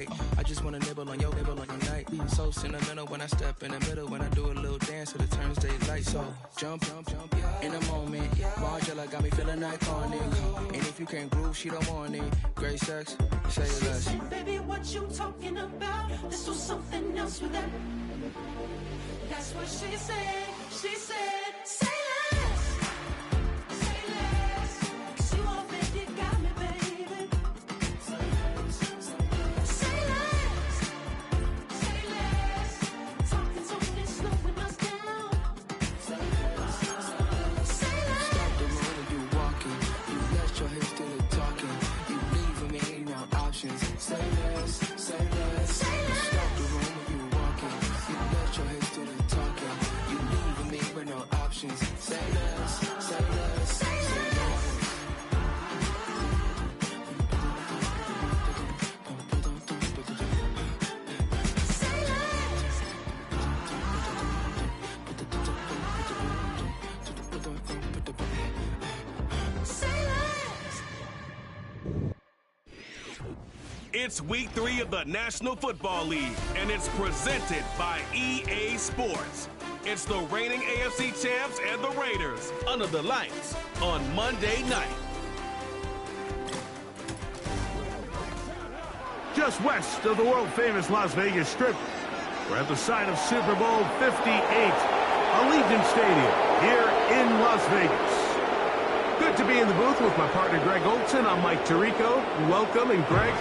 right. I just wanna nibble on your night. So sentimental when I step in the middle, when I do a little dance, so it turns daylight. So jump, in a moment. Margella got me feeling iconic. And if you can't groove, she don't want it. Great sex, say less. Baby, what you talking about? This was something else with that. That's what she said. She said, say less. Say less. 'Cause you already got me, baby. Say less. Say less. Talking so it's slowing us down. Say less. Say less. Stop the road when you walking. You let your hips do the talking. You leaving me no options. Say less. Say less. Say less. Stop the road when you walking. You let your hips do the talking. You leaving me with no options. Say less. Say less. Say less. It's week 3 of the National Football League, and it's presented by EA Sports. It's the reigning AFC champs and the Raiders under the lights on Monday night. Just west of the world-famous Las Vegas Strip, we're at the site of Super Bowl 58, Allegiant Stadium here in Las Vegas. Good to be in the booth with my partner Greg Olson. I'm Mike Tirico. Welcome, and Greg,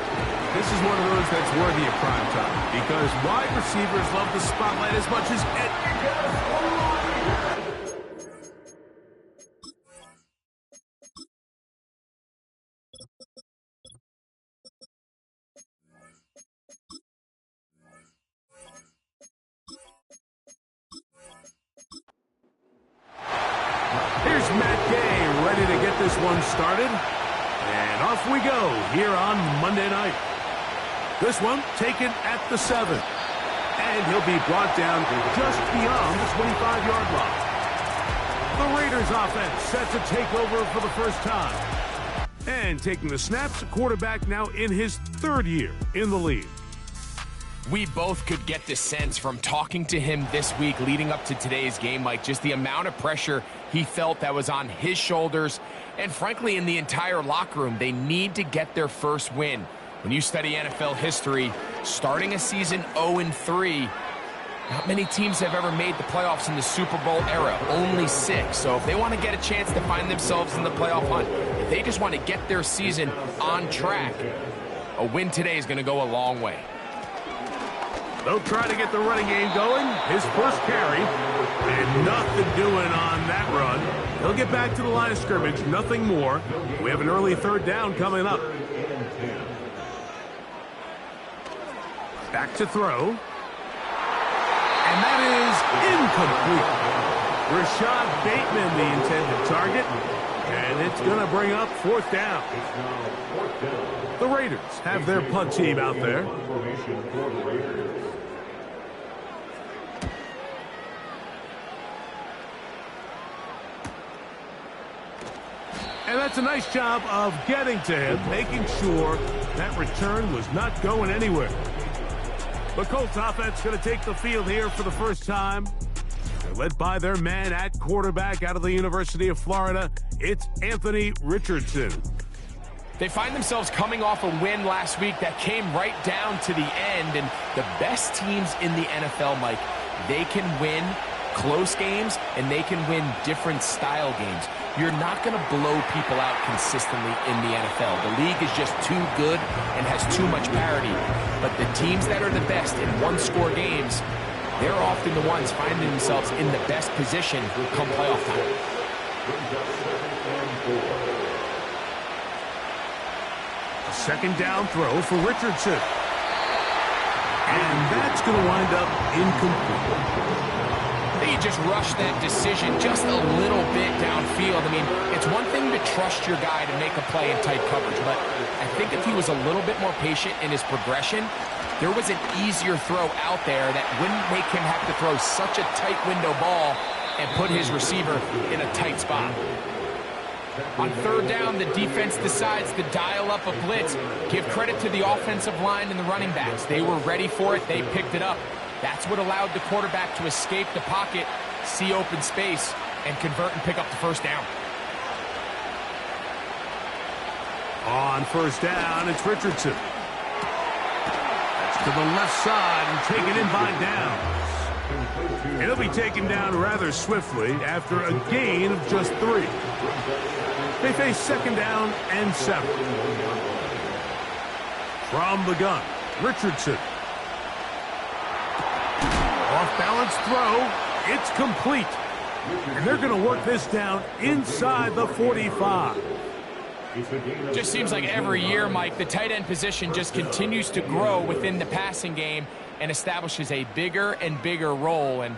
this is one of those that's worthy of prime time because wide receivers love the spotlight as much as Here's Matt Gay ready to get this one started. And off we go here on Monday night. This one taken at the 7. And he'll be brought down just beyond the 25-yard line. The Raiders offense set to take over for the first time. And taking the snaps, a quarterback now in his 3rd year in the league. We both could get the sense from talking to him this week leading up to today's game, Mike, just the amount of pressure he felt that was on his shoulders. And frankly, in the entire locker room, they need to get their first win. When you study NFL history, starting a season 0-3, not many teams have ever made the playoffs in the Super Bowl era, only 6. So if they want to get a chance to find themselves in the playoff hunt, if they just want to get their season on track, a win today is going to go a long way. They'll try to get the running game going. His first carry, and nothing doing on that run. He'll get back to the line of scrimmage, nothing more. We have an early 3rd down coming up. Back to throw. And that is incomplete. Rashad Bateman, the intended target. And it's going to bring up 4th down. The Raiders have their punt team out there. And that's a nice job of getting to him, making sure that return was not going anywhere. The Colts offense going to take the field here for the first time. They're led by their man at quarterback out of the University of Florida. It's Anthony Richardson. They find themselves coming off a win last week that came right down to the end. And the best teams in the NFL, Mike, they can win close games and they can win different style games. You're not going to blow people out consistently in the NFL. The league is just too good and has too much parity. But the teams that are the best in one-score games, they're often the ones finding themselves in the best position come playoff time. A 2nd down throw for Richardson. And that's going to wind up incomplete. They just rushed that decision just a little bit downfield. I mean, it's one thing to trust your guy to make a play in tight coverage, but I think if he was a little bit more patient in his progression, there was an easier throw out there that wouldn't make him have to throw such a tight window ball and put his receiver in a tight spot. On third down, the defense decides to dial up a blitz. Give credit to the offensive line and the running backs. They were ready for it. They picked it up. That's what allowed the quarterback to escape the pocket, see open space, and convert and pick up the first down. On first down, it's Richardson. That's to the left side and taken in by Downs. He'll be taken down rather swiftly after a gain of just 3. They face second down and 7. From the gun, Richardson. Off-balance throw. It's complete. And they're going to work this down inside the 45. Just seems like every year, Mike, the tight end position just continues to grow within the passing game and establishes a bigger and bigger role. And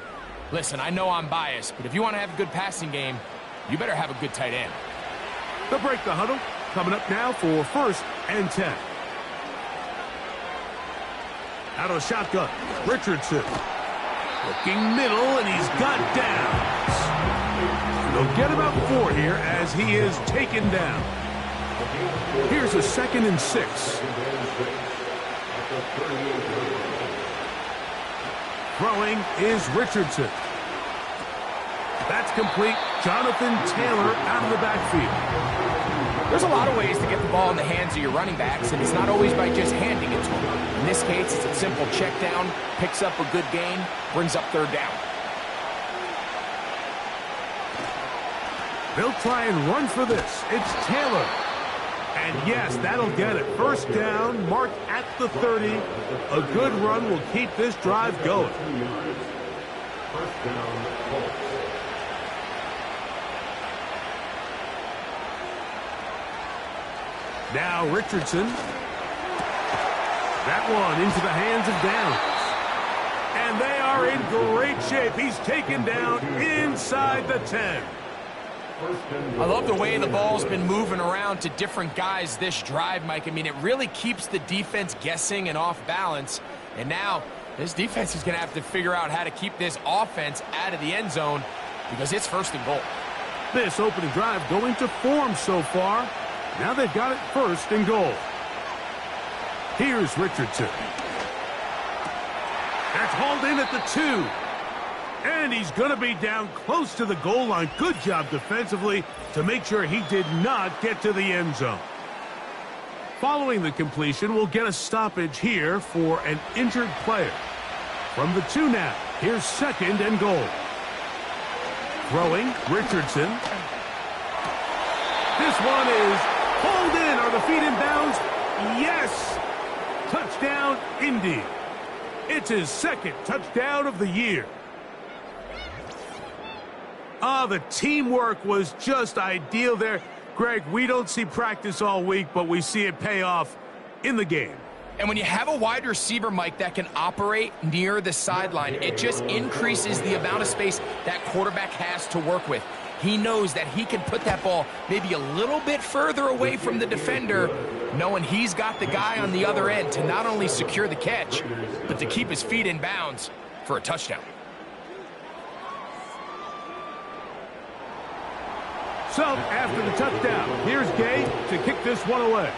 listen, I know I'm biased, but if you want to have a good passing game, you better have a good tight end. They'll break the huddle. Coming up now for first and 10. Out of the shotgun, Richardson. Looking middle, and he's got Downs. They'll get about 4 here as he is taken down. Here's a 2nd and 6. Throwing is Richardson. That's complete. Jonathan Taylor out of the backfield. There's a lot of ways to get the ball in the hands of your running backs, and it's not always by just handing it to them. In this case, it's a simple check down, picks up a good gain, brings up third down. They'll try and run for this. It's Taylor. And yes, that'll get it. First down, marked at the 30. A good run will keep this drive going. Now Richardson. That one into the hands of Downs. And they are in great shape. He's taken down inside the 10. I love the way the ball's been moving around to different guys this drive, Mike. I mean, it really keeps the defense guessing and off balance. And now this defense is going to have to figure out how to keep this offense out of the end zone because it's first and goal. This opening drive going to form so far. Now they've got it first and goal. Here's Richardson. That's hauled in at the 2. And he's going to be down close to the goal line. Good job defensively to make sure he did not get to the end zone. Following the completion, we'll get a stoppage here for an injured player. From the 2 now, here's 2nd and goal. Throwing, Richardson. This one is hauled in. Are the feet in bounds? Yes! Touchdown, Indy. It's his 2nd touchdown of the year. The teamwork was just ideal there. Greg, we don't see practice all week, but we see it pay off in the game. And when you have a wide receiver, Mike, that can operate near the sideline, it just increases the amount of space that quarterback has to work with. He knows that he can put that ball maybe a little bit further away from the defender, knowing he's got the guy on the other end to not only secure the catch, but to keep his feet in bounds for a touchdown. So, after the touchdown, here's Gay to kick this one away.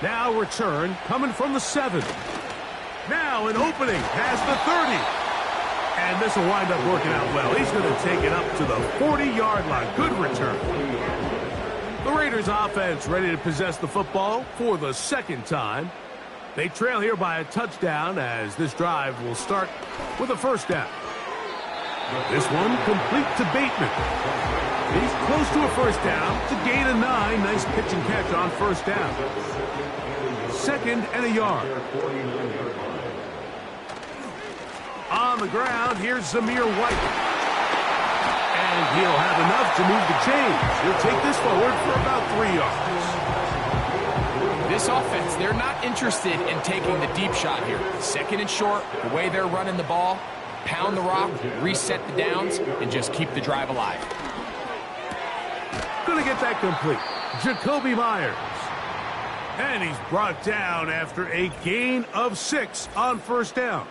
Now return, coming from the 7. Now an opening past the 30. And this will wind up working out well. He's going to take it up to the 40-yard line. Good return. The Raiders offense ready to possess the football for the 2nd time. They trail here by a touchdown as this drive will start with a first down. This one complete to Bateman. He's close to a first down to gain a 9. Nice pitch and catch on first down. 2nd and a yard. On the ground, here's Zamir White. And he'll have enough to move the chains. He'll take this forward for about 3 yards. This offense, they're not interested in taking the deep shot here. 2nd and short, the way they're running the ball, pound the rock, reset the downs, and just keep the drive alive. Gonna get that complete. Jacoby Myers. And he's brought down after a gain of 6 on first down.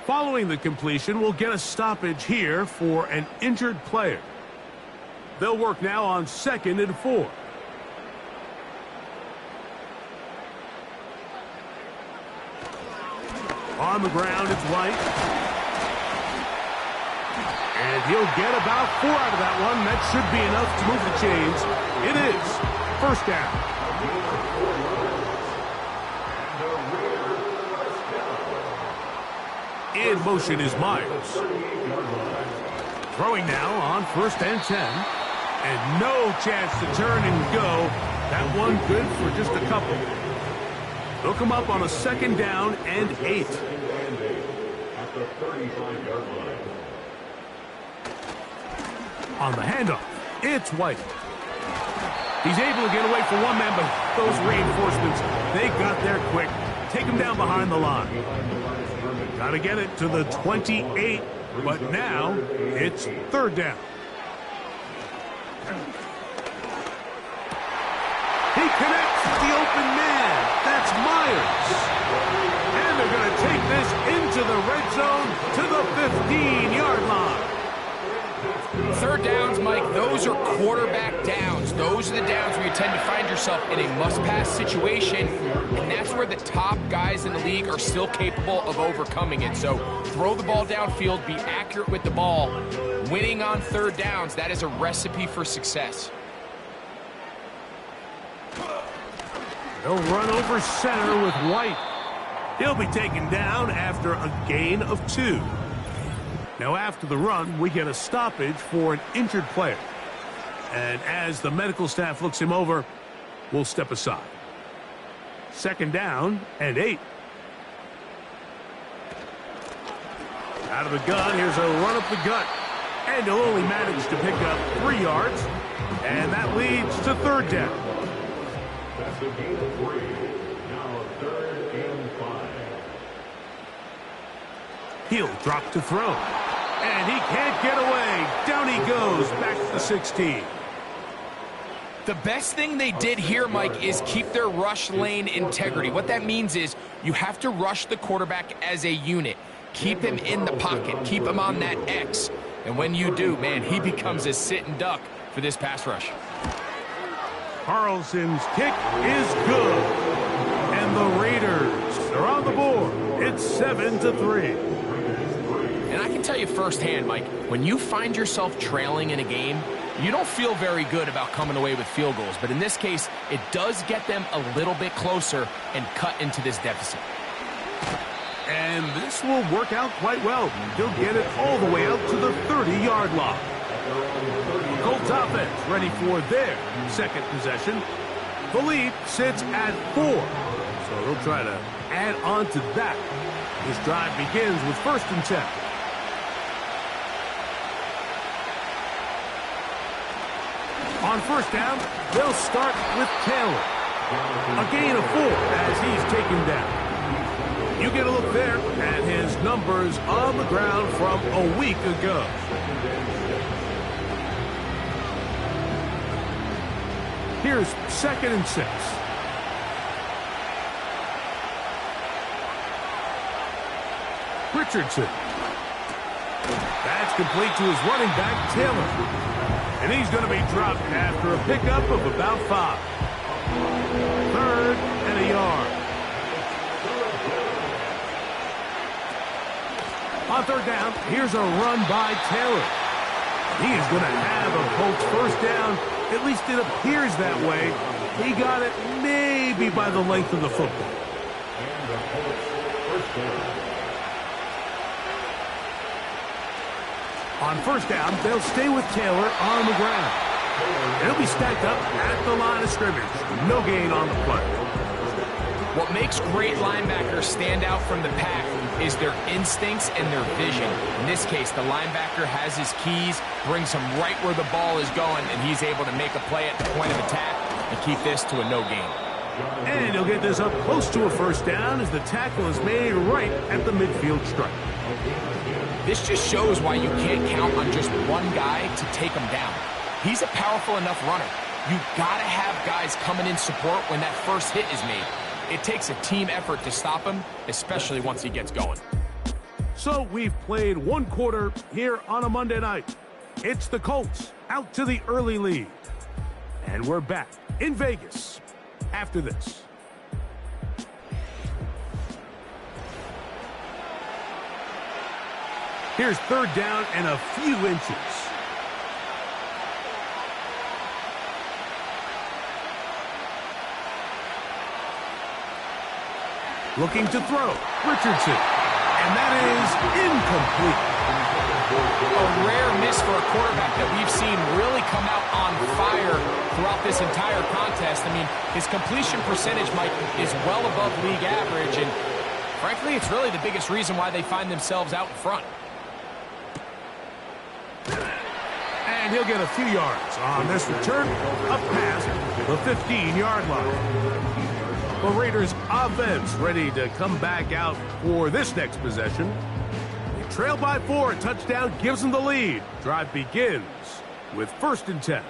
Following the completion, we'll get a stoppage here for an injured player. They'll work now on 2nd and 4. On the ground, it's White. And he'll get about 4 out of that one. That should be enough to move the chains. It is. First down. In motion is Myers. Throwing now on 1st and 10. And no chance to turn and go. That one good for just a couple. They'll come up on a 2nd down and 8. On the handoff, it's White. He's able to get away from one man, but those reinforcements, they got there quick. Take him down behind the line. Got to get it to the 28, but now it's 3rd down. He connects with the open man. That's Myers. And they're going to take this into the red zone to the 15-yard line. 3rd downs, Mike, those are quarterback downs. Those are the downs where you tend to find yourself in a must-pass situation, and that's where the top guys in the league are still capable of overcoming it. So throw the ball downfield, be accurate with the ball. Winning on 3rd downs, that is a recipe for success. They'll run over center with White. He'll be taken down after a gain of 2. Now, after the run, we get a stoppage for an injured player. And as the medical staff looks him over, we'll step aside. 2nd down and 8. Out of the gun, here's a run up the gut. And he'll only manage to pick up 3 yards. And that leads to 3rd down. That's a gain of 3. Now 3rd and 5. He'll drop to throw. And he can't get away. Down he goes, back to the 16. The best thing they did here, Mike, is keep their rush lane integrity. What that means is you have to rush the quarterback as a unit. Keep him in the pocket. Keep him on that X. And when you do, man, he becomes a sitting duck for this pass rush. Carlson's kick is good. And the Raiders are on the board. It's 7-3. And I can tell you firsthand, Mike, when you find yourself trailing in a game, you don't feel very good about coming away with field goals. But in this case, it does get them a little bit closer and cut into this deficit. And this will work out quite well. He'll get it all the way out to the 30-yard line. Colts offense ready for their 2nd possession. The lead sits at 4. So they'll try to add on to that. This drive begins with 1st and 10. On 1st down, they'll start with Taylor. A gain of 4 as he's taken down. You get a look there at his numbers on the ground from a week ago. Here's 2nd and 6. Richardson. That's complete to his running back, Taylor. And he's going to be dropped after a pickup of about 5. 3rd and a yard. On 3rd down, here's a run by Taylor. He is going to have a Colts 1st down. At least it appears that way. He got it maybe by the length of the football. And the Colts 1st down. On 1st down, they'll stay with Taylor on the ground. He'll be stacked up at the line of scrimmage. No gain on the play. What makes great linebackers stand out from the pack is their instincts and their vision. In this case, the linebacker has his keys, brings him right where the ball is going, and he's able to make a play at the point of attack and keep this to a no gain. And he'll get this up close to a 1st down as the tackle is made right at the midfield stripe. This just shows why you can't count on just one guy to take him down. He's a powerful enough runner. You gotta have guys coming in support when that first hit is made. It takes a team effort to stop him, especially once he gets going. So we've played 1 quarter here on a Monday night. It's the Colts out to the early lead. And we're back in Vegas after this. Here's third down and a few inches. Looking to throw, Richardson. And that is incomplete. A rare miss for a quarterback that we've seen really come out on fire throughout this entire contest. I mean, his completion percentage, Mike, is well above league average, and frankly, it's really the biggest reason why they find themselves out in front. And he'll get a few yards on this return, up past the 15-yard line. The Raiders offense ready to come back out for this next possession. They trail by 4, a touchdown gives them the lead. Drive begins with 1st and 10.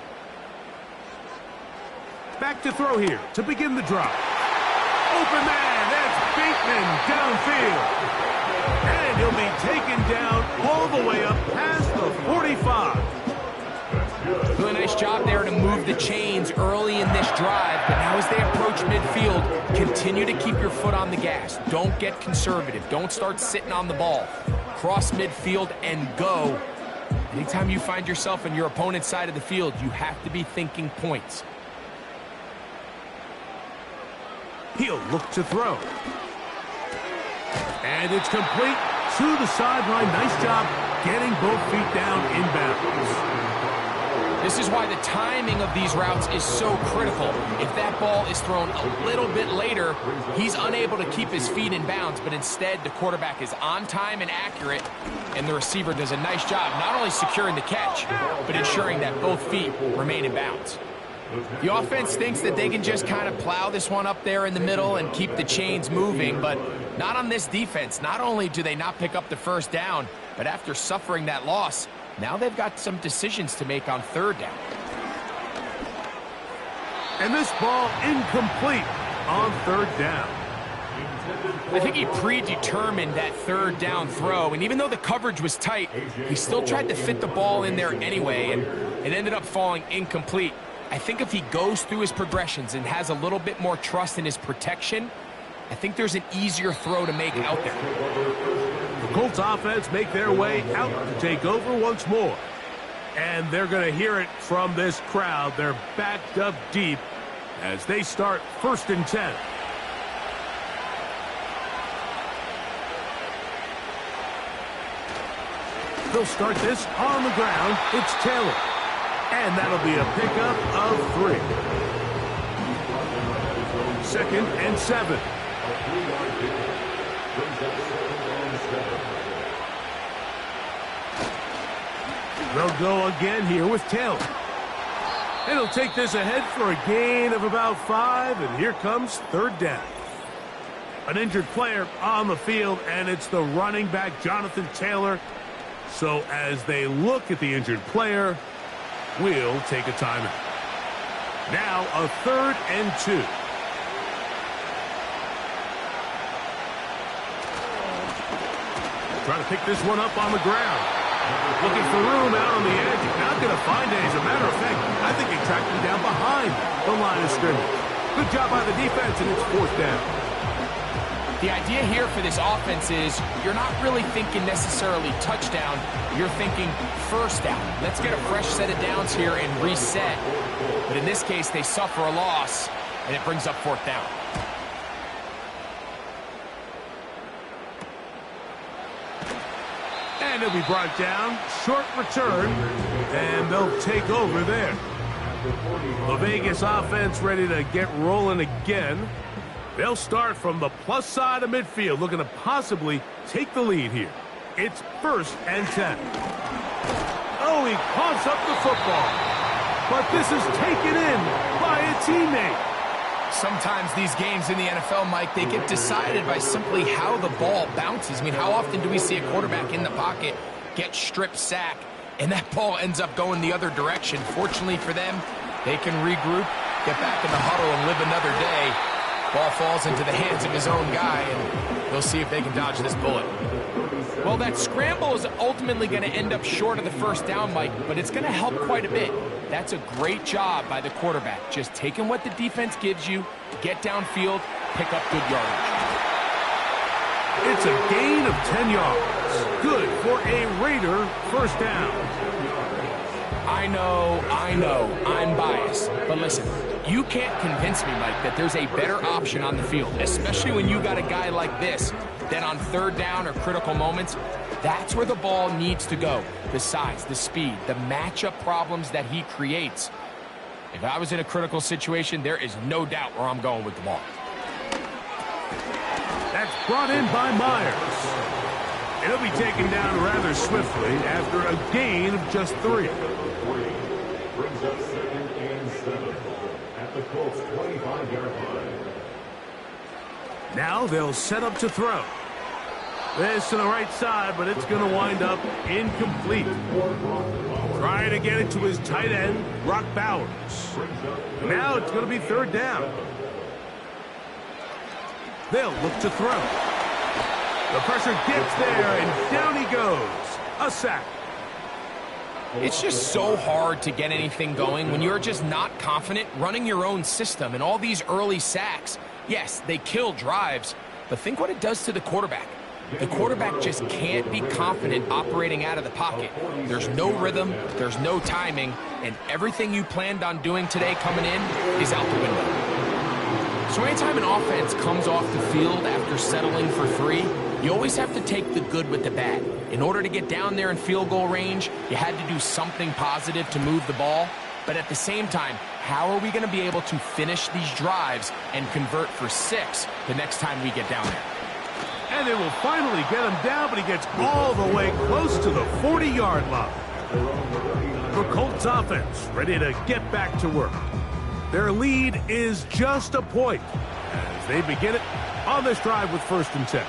Back to throw here to begin the drive. Open man, that's Bateman downfield. And he'll be taken down all the way up past the 45. Really nice job there to move the chains early in this drive, but now as they approach midfield, continue to keep your foot on the gas. Don't get conservative. Don't start sitting on the ball. Cross midfield and go. Anytime you find yourself on your opponent's side of the field, you have to be thinking points. He'll look to throw. And it's complete to the sideline. Nice job getting both feet down inbounds. This is why the timing of these routes is so critical. If that ball is thrown a little bit later, he's unable to keep his feet in bounds, but instead the quarterback is on time and accurate, and the receiver does a nice job not only securing the catch, but ensuring that both feet remain in bounds. The offense thinks that they can just kind of plow this one up there in the middle and keep the chains moving, but not on this defense. Not only do they not pick up the 1st down, but after suffering that loss, now they've got some decisions to make on 3rd down. And this ball incomplete on 3rd down. I think he predetermined that 3rd down throw, and even though the coverage was tight, he still tried to fit the ball in there anyway, and it ended up falling incomplete. I think if he goes through his progressions and has a little bit more trust in his protection, I think there's an easier throw to make out there. The Colts offense make their way out to take over once more. And they're going to hear it from this crowd. They're backed up deep as they start 1st and 10. They'll start this on the ground. It's Taylor. And that'll be a pickup of 3. 2nd and 7. They'll go again here with Taylor. And he'll take this ahead for a gain of about 5, and here comes 3rd down. An injured player on the field, and it's the running back, Jonathan Taylor. So as they look at the injured player, we'll take a timeout. Now a 3rd and 2. Trying to pick this one up on the ground. Looking for room out on the edge. Not going to find it. As a matter of fact, I think he tracked him down behind the line of scrimmage. Good job by the defense, and it's 4th down. The idea here for this offense is you're not really thinking necessarily touchdown. You're thinking 1st down. Let's get a fresh set of downs here and reset. But in this case, they suffer a loss, and it brings up 4th down. And he'll be brought down. Short return, and they'll take over there. The Vegas offense ready to get rolling again. They'll start from the plus side of midfield, looking to possibly take the lead here. It's 1st and 10. Oh, he coughs up the football. But this is taken in by a teammate. Sometimes these games in the NFL, Mike, they get decided by simply how the ball bounces. I mean, how often do we see a quarterback in the pocket get strip sack, and that ball ends up going the other direction? Fortunately for them, they can regroup, get back in the huddle, and live another day. Ball falls into the hands of his own guy, and they'll see if they can dodge this bullet. Well, that scramble is ultimately going to end up short of the first down, Mike, but it's going to help quite a bit. That's a great job by the quarterback, just taking what the defense gives you, get downfield, pick up good yardage. It's a gain of 10 yards. Good for a Raider first down. I know, I'm biased. But listen, you can't convince me, Mike, that there's a better option on the field, especially when you got a guy like this, that on third down or critical moments, that's where the ball needs to go. The size, the speed, the matchup problems that he creates. If I was in a critical situation, there is no doubt where I'm going with the ball. That's brought in by Myers. It'll be taken down rather swiftly after a gain of just 3. Brings up 2nd and 7 at the Colts 25-yard line. Now they'll set up to throw. This to the right side, but it's going to wind up incomplete. Trying to get it to his tight end, Brock Bowers. Now it's going to be third down. They'll look to throw. The pressure gets there, and down he goes. A sack. It's just so hard to get anything going when you're just not confident running your own system. And all these early sacks, yes, they kill drives, but think what it does to the quarterback. The quarterback just can't be confident operating out of the pocket. There's no rhythm, there's no timing, and everything you planned on doing today coming in is out the window. So anytime an offense comes off the field after settling for 3, you always have to take the good with the bad. In order to get down there in field goal range, you had to do something positive to move the ball. But at the same time, how are we going to be able to finish these drives and convert for 6 the next time we get down there? And they will finally get him down, but he gets all the way close to the 40-yard line. The Colts offense ready to get back to work. Their lead is just a point as they begin it on this drive with 1st and 10.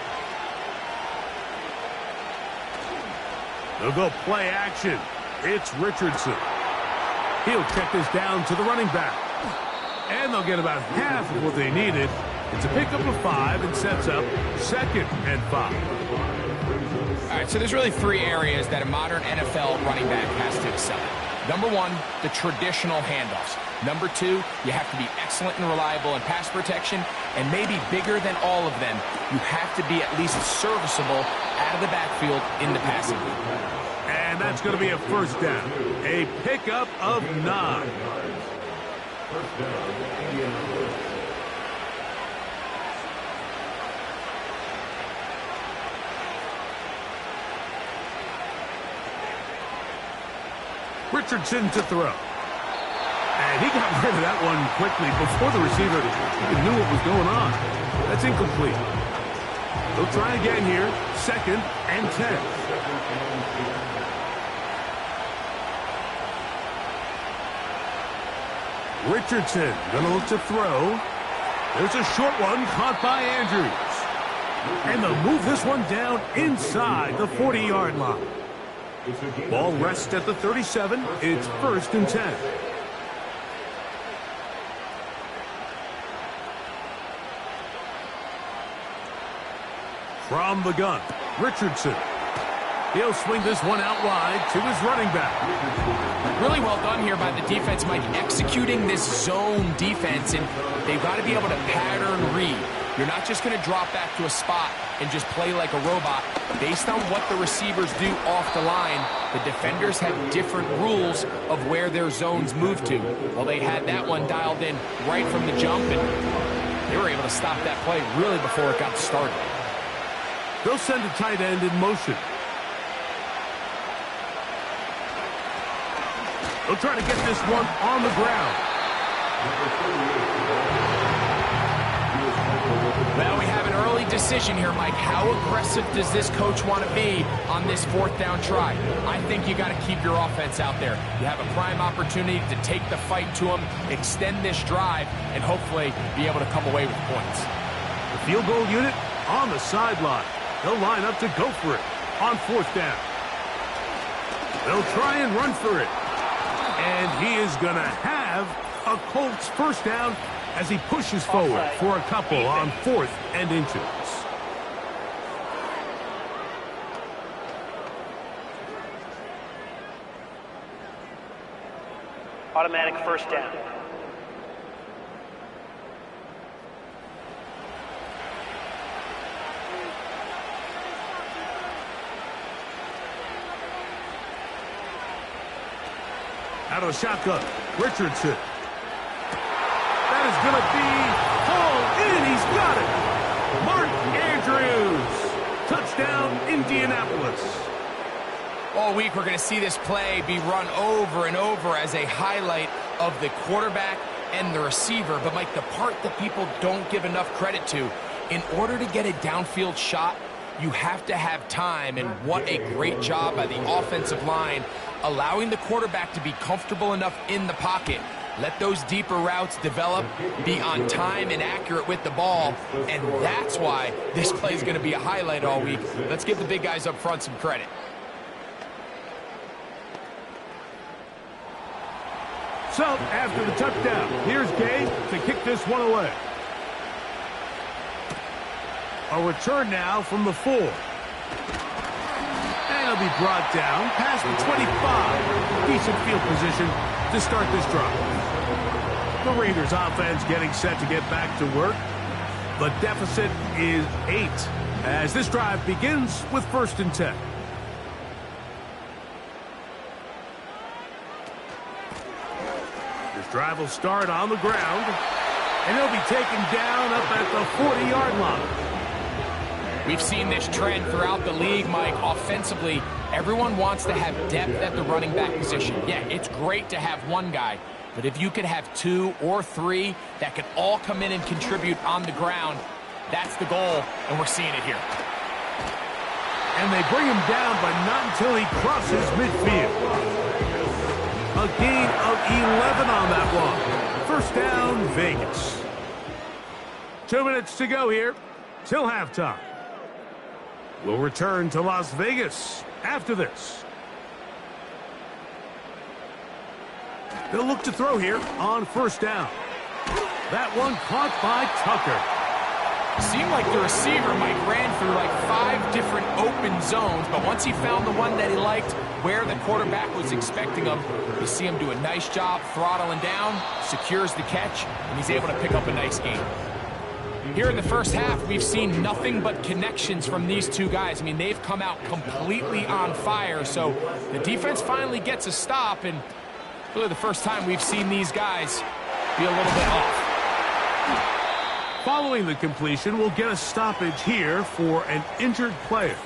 They'll go play action. It's Richardson. He'll check this down to the running back. And they'll get about half of what they needed. It's a pickup of 5 and sets up 2nd and 5. All right, so there's really 3 areas that a modern NFL running back has to excel at. Number 1, the traditional handoffs. Number 2, you have to be excellent and reliable in pass protection. And maybe bigger than all of them, you have to be at least serviceable out of the backfield in the passing game. And that's going to be a first down. A pickup of 9. First down, Indianapolis. Richardson to throw. And he got rid of that one quickly before the receiver even knew what was going on. That's incomplete. They'll try again here. 2nd and 10. Richardson gonna look to throw. There's a short one caught by Andrews. And they'll move this one down inside the 40-yard line. Ball rests at the 37. It's 1st and 10. From the gun, Richardson. He'll swing this one out wide to his running back. Really well done here by the defense, Mike, executing this zone defense, and they've got to be able to pattern read. You're not just going to drop back to a spot and just play like a robot. Based on what the receivers do off the line, the defenders have different rules of where their zones move to. Well, they had that one dialed in right from the jump, and they were able to stop that play really before it got started. They'll send a tight end in motion. They'll try to get this one on the ground. Well, we have an early decision here, Mike. How aggressive does this coach want to be on this 4th down try? I think you got to keep your offense out there. You have a prime opportunity to take the fight to them, extend this drive, and hopefully be able to come away with points. The field goal unit on the sideline. They'll line up to go for it on 4th down. They'll try and run for it. And he is going to have a Colts first down as he pushes forward for a couple on 4th and inches. Automatic first down. Out of the shotgun, Richardson. That is going to be hauled in. He's got it. Mark Andrews. Touchdown, Indianapolis. All week, we're going to see this play be run over and over as a highlight of the quarterback and the receiver. But, Mike, the part that people don't give enough credit to, in order to get a downfield shot, you have to have time, and what a great job by the offensive line, allowing the quarterback to be comfortable enough in the pocket. Let those deeper routes develop, be on time and accurate with the ball, and that's why this play is going to be a highlight all week. Let's give the big guys up front some credit. So, after the touchdown, here's Gay to kick this one away. A return now from the 4. And he'll be brought down past the 25. Decent field position to start this drive. The Raiders offense getting set to get back to work. The deficit is 8 as this drive begins with 1st and 10. This drive will start on the ground, and he'll be taken down up at the 40-yard line. We've seen this trend throughout the league, Mike. Offensively, everyone wants to have depth at the running back position. Yeah, it's great to have one guy, but if you could have 2 or 3 that could all come in and contribute on the ground, that's the goal, and we're seeing it here. And they bring him down, but not until he crosses midfield. A gain of 11 on that one. First down, Vegas. 2 minutes to go here till halftime. We'll return to Las Vegas after this. They'll look to throw here on 1st down. That one caught by Tucker. Seemed like the receiver, Mike, ran through like 5 different open zones, but once he found the one that he liked, where the quarterback was expecting him, you see him do a nice job throttling down, secures the catch, and he's able to pick up a nice gain. Here in the first half, we've seen nothing but connections from these two guys. I mean, they've come out completely on fire, so the defense finally gets a stop, and really the first time we've seen these guys be a little bit off. Following the completion, we'll get a stoppage here for an injured player.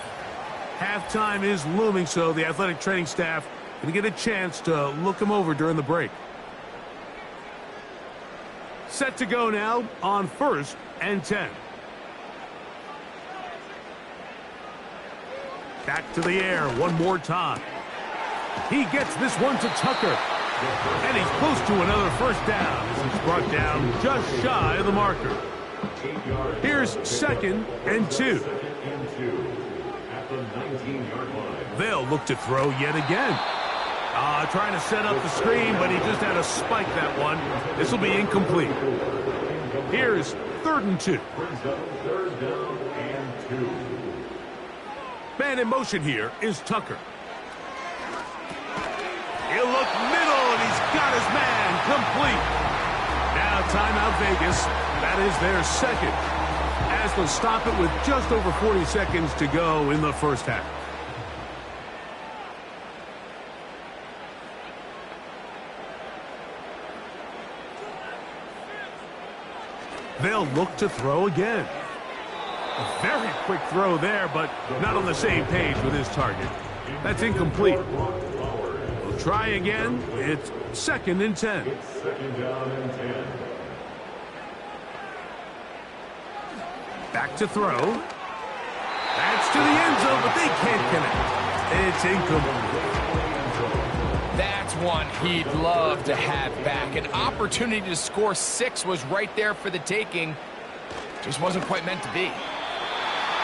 Halftime is looming, so the athletic training staff going to get a chance to look him over during the break. Set to go now on 1st and 10. Back to the air one more time. He gets this one to Tucker. And he's close to another first down as he's brought down just shy of the marker. Here's 2nd and 2. They'll look to throw yet again. Trying to set up the screen, but he just had to spike that one. This will be incomplete. Here's 3rd and 2. Man in motion here is Tucker. He'll look middle, and he's got his man complete. Now timeout Vegas. That is their 2nd. As they'll stop it with just over 40 seconds to go in the first half. They'll look to throw again. A very quick throw there, but not on the same page with his target. That's incomplete. We'll try again. It's 2nd and 10. Back to throw. That's to the end zone, but they can't connect. It's incomplete. That's one he'd love to have back. An opportunity to score 6 was right there for the taking. Just wasn't quite meant to be.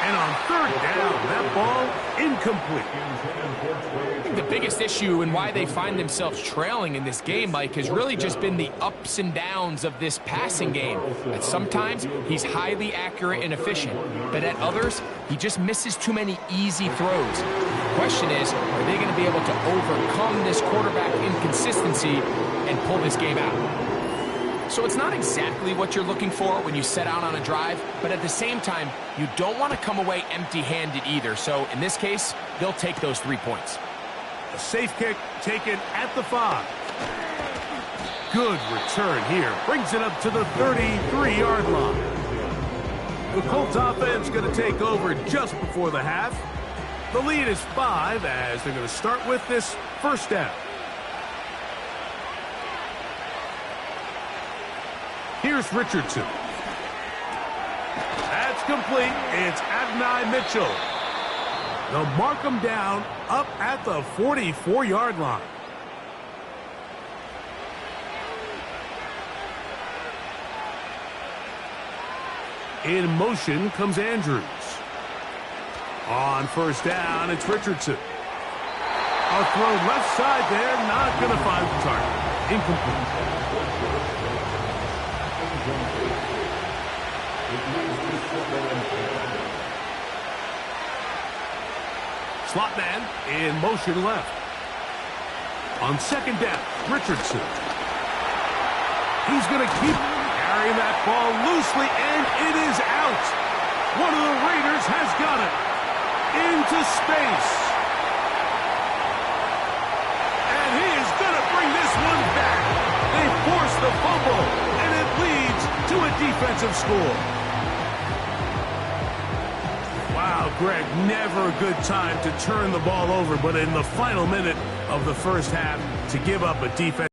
And on third down, that ball incomplete. I think the biggest issue and why they find themselves trailing in this game, Mike, has really just been the ups and downs of this passing game. At sometimes, he's highly accurate and efficient, but at others, he just misses too many easy throws. The question is, are they going to be able to overcome this quarterback inconsistency and pull this game out? So it's not exactly what you're looking for when you set out on a drive, but at the same time, you don't want to come away empty-handed either. So in this case, they'll take those 3 points. A safe kick taken at the 5. Good return here. Brings it up to the 33-yard line. The Colts offense going to take over just before the half. The lead is 5 as they're going to start with this first down. Here's Richardson. That's complete. It's Adonai Mitchell. They'll mark him down up at the 44-yard line. In motion comes Andrews. On first down, it's Richardson. A throw left side there, not going to find the target. Incomplete. Slot man in motion left. On second down, Richardson. He's going to keep carrying that ball loosely, and it is out. One of the Raiders has got it. Into space. And he is going to bring this one back. They force the fumble, and it leads to a defensive score. Wow, Greg, never a good time to turn the ball over, but in the final minute of the first half, to give up a defense.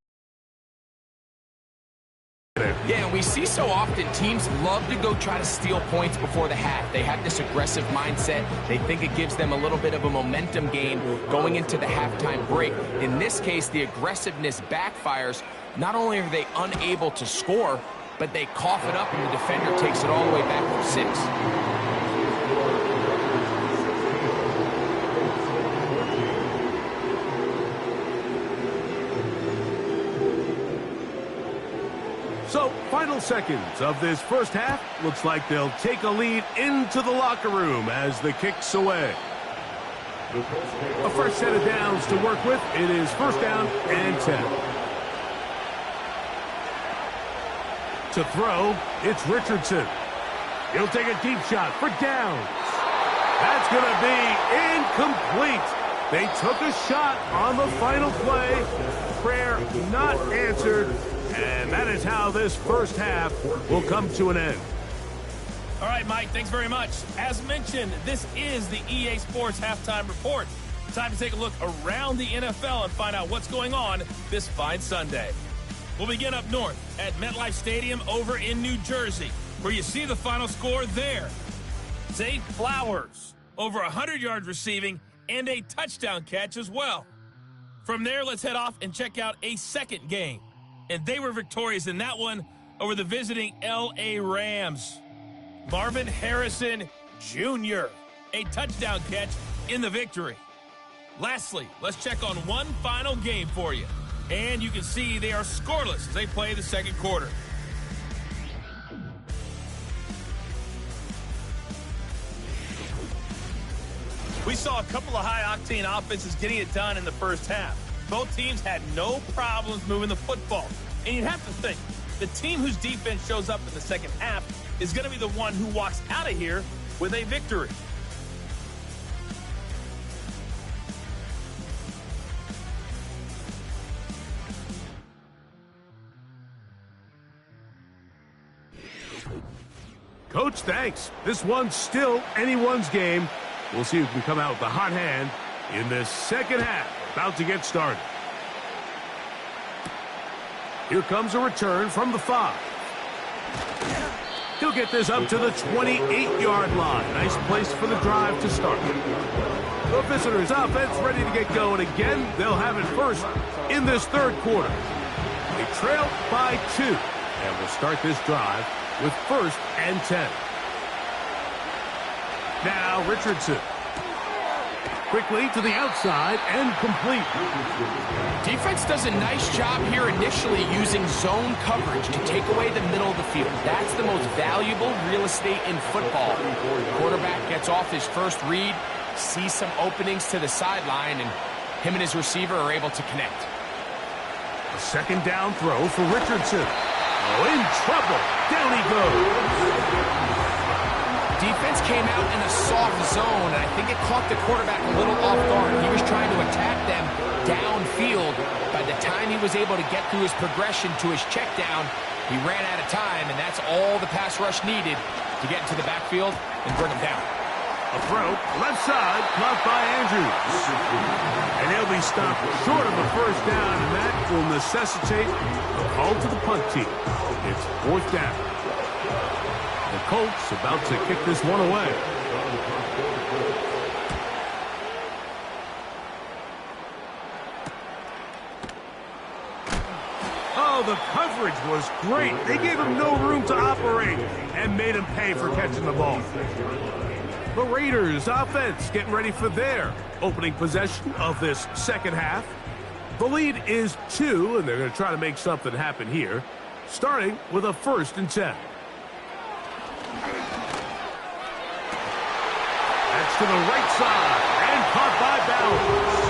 Yeah, and we see so often teams love to go try to steal points before the half. They have this aggressive mindset. They think it gives them a little bit of a momentum gain going into the halftime break. In this case, the aggressiveness backfires. Not only are they unable to score, but they cough it up and the defender takes it all the way back for 6. So, final seconds of this first half. Looks like they'll take a lead into the locker room as the kick's away. A first set of downs to work with. It is first down and 10. To throw, it's Richardson. He'll take a deep shot for downs. That's going to be incomplete. They took a shot on the final play. Prayer not answered. And that is how this first half will come to an end. All right, Mike, thanks very much. As mentioned, this is the EA Sports Halftime Report. Time to take a look around the NFL and find out what's going on this fine Sunday. We'll begin up north at MetLife Stadium over in New Jersey, where you see the final score there. Zay Flowers, over 100 yards receiving and a touchdown catch as well. From there, let's head off and check out a second game. And they were victorious in that one over the visiting L.A. Rams. Marvin Harrison Jr., a touchdown catch in the victory. Lastly, let's check on one final game for you. And you can see they are scoreless as they play the second quarter. We saw a couple of high-octane offenses getting it done in the first half. Both teams had no problems moving the football. And you'd have to think, the team whose defense shows up in the second half is going to be the one who walks out of here with a victory. Coach, thanks. This one's still anyone's game. We'll see who can come out with the hot hand in this second half. About to get started. Here comes a return from the 5. He'll get this up to the 28-yard line. Nice place for the drive to start. The visitors' offense ready to get going again. They'll have it first in this third quarter. They trail by 2. And we'll start this drive with first and 10. Now Richardson. Quickly to the outside and complete. Defense does a nice job here initially using zone coverage to take away the middle of the field. That's the most valuable real estate in football. Quarterback gets off his first read, sees some openings to the sideline, and him and his receiver are able to connect. A second down throw for Richardson. Oh, in trouble. Down he goes. Defense came out in a soft zone, and I think it caught the quarterback a little off guard. He was trying to attack them downfield. By the time he was able to get through his progression to his check down, he ran out of time, and that's all the pass rush needed to get into the backfield and bring him down. A throw, left side, caught by Andrews. And he'll be stopped short of a first down, and that will necessitate a call to the punt team. It's fourth down. The Colts about to kick this one away. Oh, the coverage was great. They gave him no room to operate and made him pay for catching the ball. The Raiders offense getting ready for their opening possession of this second half. The lead is 2, and they're going to try to make something happen here, starting with a 1st and 10. That's to the right side and caught by Bowers.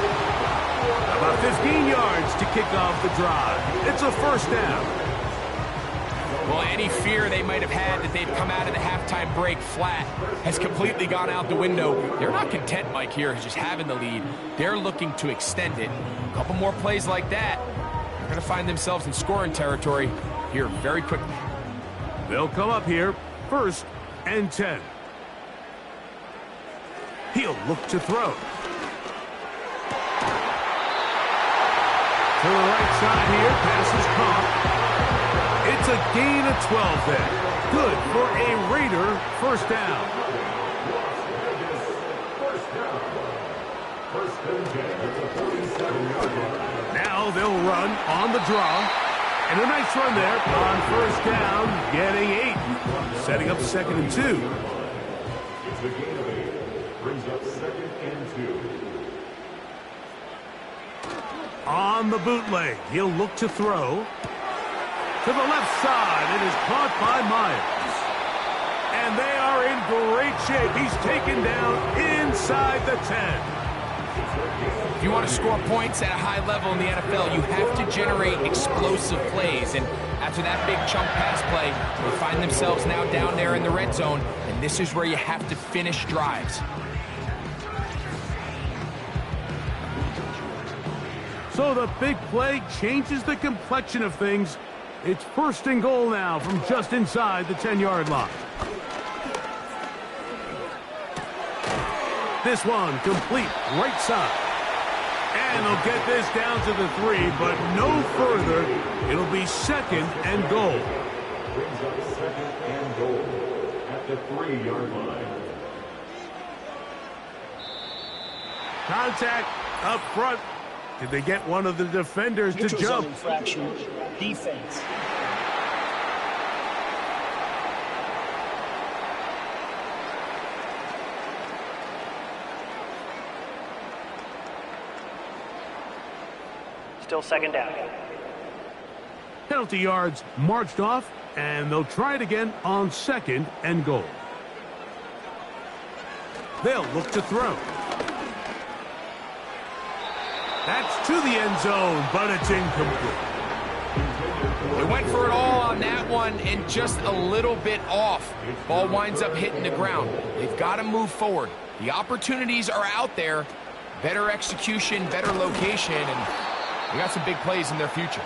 About 15 yards to kick off the drive. It's a first down. Well, any fear they might have had that they'd come out of the halftime break flat has completely gone out the window. They're not content, Mike, here, just having the lead. They're looking to extend it. A couple more plays like that, they're going to find themselves in scoring territory here very quickly. They'll come up here, 1st and 10. He'll look to throw. To the right side here, pass is caught. It's a gain of 12 there. Good for a Raider first down. Now they'll run on the draw. And a nice run there on first down, getting 8. Setting up 2nd and 2. It's a gain of 8. Brings up 2nd and 2. On the bootleg, he'll look to throw. To the left side, it is caught by Myers. And they are in great shape. He's taken down inside the 10. If you want to score points at a high level in the NFL, you have to generate explosive plays. And after that big chunk pass play, they find themselves now down there in the red zone. And this is where you have to finish drives. So the big play changes the complexion of things. It's 1st and goal now from just inside the 10-yard line. This one complete, right side. And they'll get this down to the 3, but no further. It'll be 2nd and goal. Brings up 2nd and goal at the 3-yard line. Contact up front. Did they get one of the defenders to jump? Infraction, defense. Still 2nd down. Penalty yards marched off, and they'll try it again on 2nd and goal. They'll look to throw. That's to the end zone, but it's incomplete. They went for it all on that one and just a little bit off. Ball winds up hitting the ground. They've got to move forward. The opportunities are out there. Better execution, better location, and we got some big plays in their future.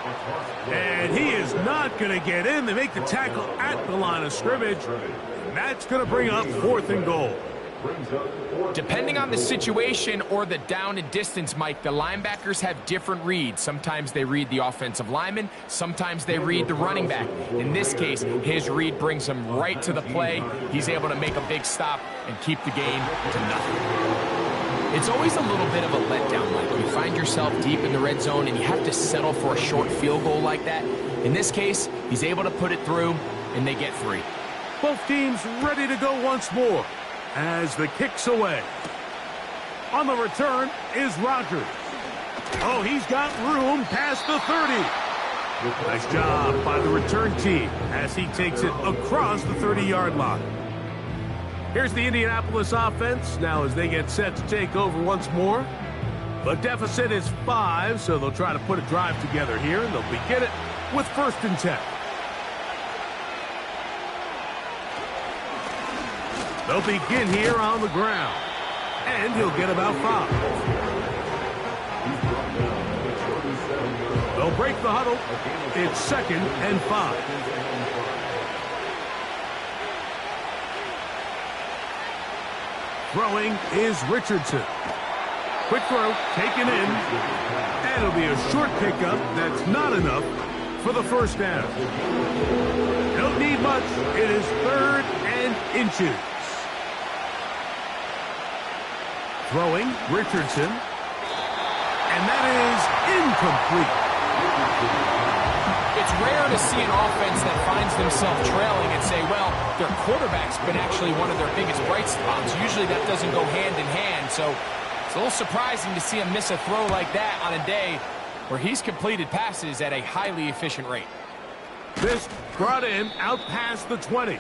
And he is not going to get in. They make the tackle at the line of scrimmage. And that's going to bring up 4th and goal. Depending on the situation or the down and distance, Mike, the linebackers have different reads. Sometimes they read the offensive lineman. Sometimes they read the running back. In this case, his read brings him right to the play. He's able to make a big stop and keep the gain to nothing. It's always a little bit of a letdown, Mike. You find yourself deep in the red zone and you have to settle for a short field goal like that. In this case, he's able to put it through and they get 3. Both teams ready to go once more. as the kick's away. On the return is Rogers. Oh, he's got room past the 30. Nice job by the return team as he takes it across the 30-yard line. Here's the Indianapolis offense now as they get set to take over once more. The deficit is 5, so they'll try to put a drive together here, and they'll begin it with 1st and 10. They'll begin here on the ground, and he'll get about 5. They'll break the huddle. It's 2nd and 5. Throwing is Richardson. Quick throw, taken in, and it'll be a short pickup that's not enough for the 1st down. Don't need much. It is 3rd and inches. Throwing, Richardson, and that is incomplete. It's rare to see an offense that finds themselves trailing and say, well, their quarterback's been actually one of their biggest bright spots. Usually that doesn't go hand in hand, so it's a little surprising to see him miss a throw like that on a day where he's completed passes at a highly efficient rate. This brought in out past the 20,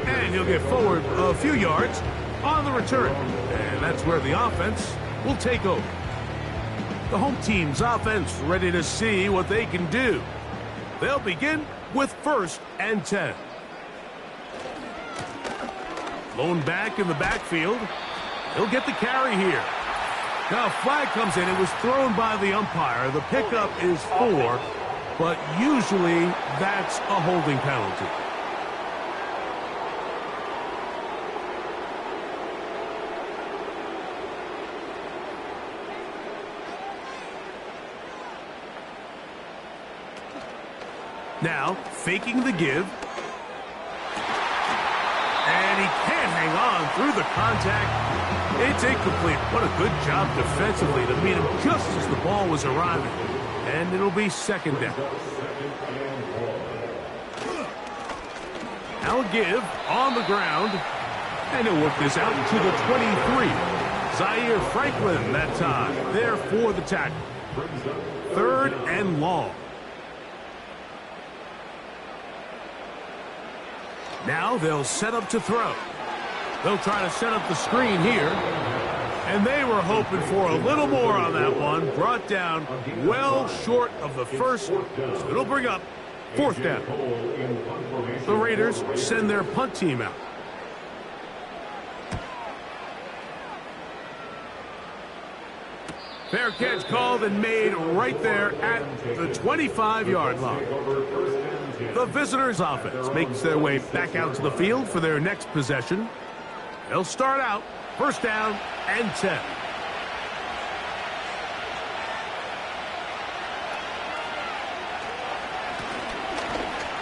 and he'll get forward a few yards on the return, and that's where the offense will take over. The home team's offense ready to see what they can do. They'll begin with 1st and 10. Lone back in the backfield. He'll get the carry here. Now a flag comes in. It was thrown by the umpire. The pickup is 4, but usually that's a holding penalty. Now, faking the give. And he can't hang on through the contact. It's incomplete. What a good job defensively to meet him just as the ball was arriving. And it'll be 2nd down. Now a give on the ground. And he'll work this out to the 23. Zaire Franklin that time. There for the tackle. 3rd and long. Now they'll set up to throw. They'll try to set up the screen here. And they were hoping for a little more on that one. Brought down well short of the 1st. So it'll bring up 4th down. The Raiders send their punt team out. Fair catch called and made right there at the 25-yard line. The visitors' offense makes their way back out to the field for their next possession. They'll start out 1st down and 10.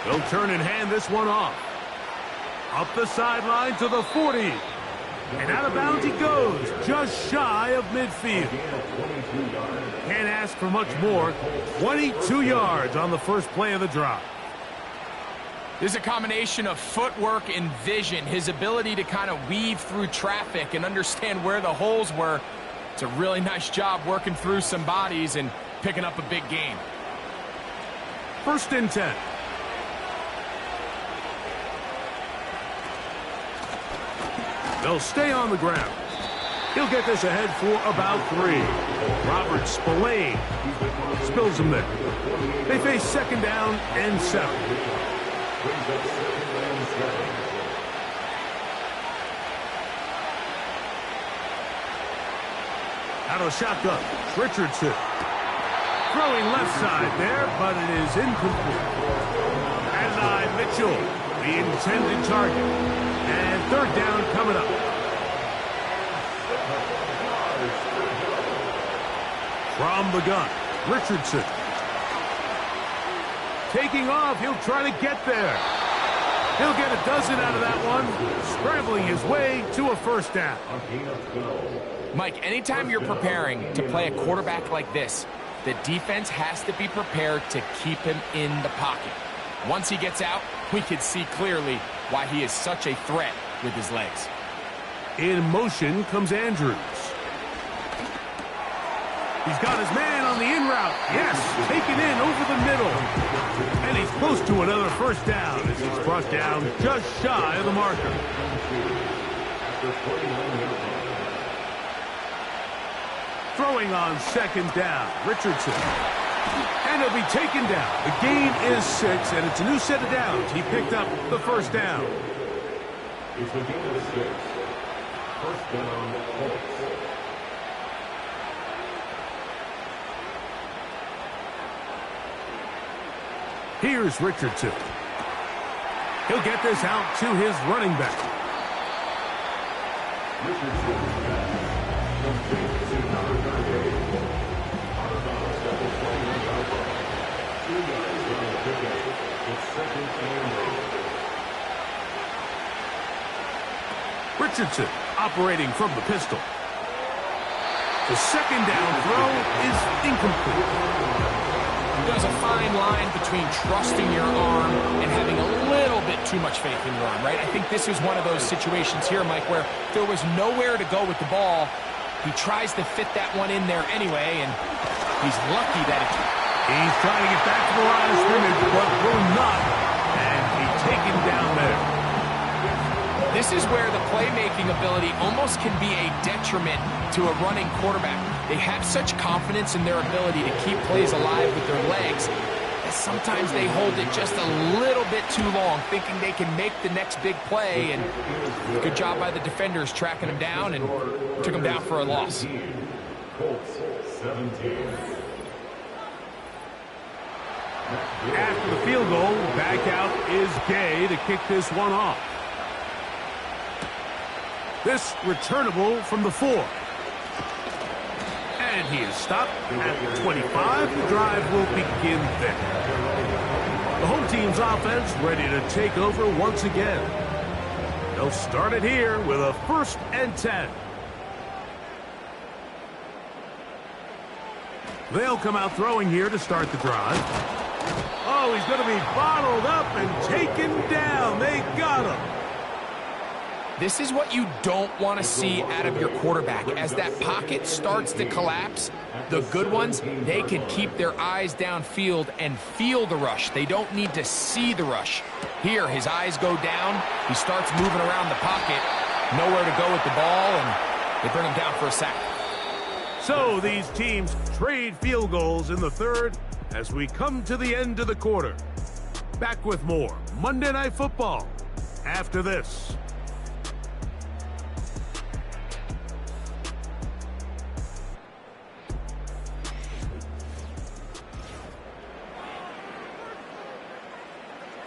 They'll turn and hand this one off. Up the sideline to the 40. And out of bounds he goes, just shy of midfield. Can't ask for much more. 22 yards on the first play of the drive. There's a combination of footwork and vision, his ability to kind of weave through traffic and understand where the holes were. It's a really nice job working through some bodies and picking up a big gain. 1st and 10. They'll stay on the ground. He'll get this ahead for about 3. Robert Spillane spills him there. They face 2nd down and 7. Out of shotgun, Richardson. Throwing left side there, but it is incomplete. Adonai Mitchell, the intended target. And 3rd down coming up. From the gun, Richardson. Taking off, he'll try to get there. He'll get a dozen out of that one, scrambling his way to a 1st down. Mike, anytime you're preparing to play a quarterback like this, the defense has to be prepared to keep him in the pocket. Once he gets out, we can see clearly why he is such a threat with his legs. In motion comes Andrews. He's got his man on the in route. Yes, taken in over the middle. And he's close to another first down as he's brought down just shy of the marker. Throwing on second down, Richardson. And he'll be taken down. The gain is 6, and it's a new set of downs. He picked up the first down. It's a gain of 6. First down, Colts. Here's Richardson. He'll get this out to his running back. Richardson operating from the pistol. The second down throw is incomplete. There's a fine line between trusting your arm and having a little bit too much faith in your arm, right? I think this is one of those situations here, Mike, where there was nowhere to go with the ball. He tries to fit that one in there anyway, and he's lucky that it... He's trying to get back to the line of scrimmage, but will not, and he's taken down there. This is where the playmaking ability almost can be a detriment to a running quarterback. They have such confidence in their ability to keep plays alive with their legs that sometimes they hold it just a little bit too long, thinking they can make the next big play, and good job by the defenders tracking him down and took him down for a loss. Colts 17. After the field goal, back out is Gay to kick this one off. This returnable from the 4. And he is stopped at 25. The drive will begin there. The home team's offense ready to take over once again. They'll start it here with a 1st and 10. They'll come out throwing here to start the drive. Oh, he's going to be bottled up and taken down. They got him. This is what you don't want to see out of your quarterback. As that pocket starts to collapse, the good ones, they can keep their eyes downfield and feel the rush. They don't need to see the rush. Here, his eyes go down. He starts moving around the pocket. Nowhere to go with the ball, and they bring him down for a sack. So these teams trade field goals in the 3rd as we come to the end of the quarter. Back with more Monday Night Football after this.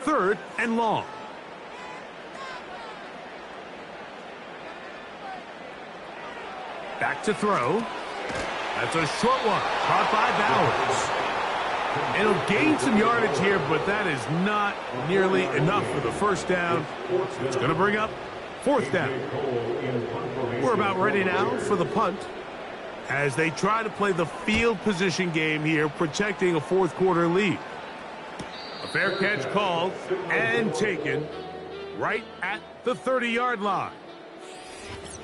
Third and long. Back to throw. That's a short one. Caught by Bowers. It'll gain some yardage here, but that is not nearly enough for the first down. It's going to bring up 4th down. We're about ready now for the punt as they try to play the field position game here, protecting a 4th quarter lead. A fair catch called and taken right at the 30-yard line.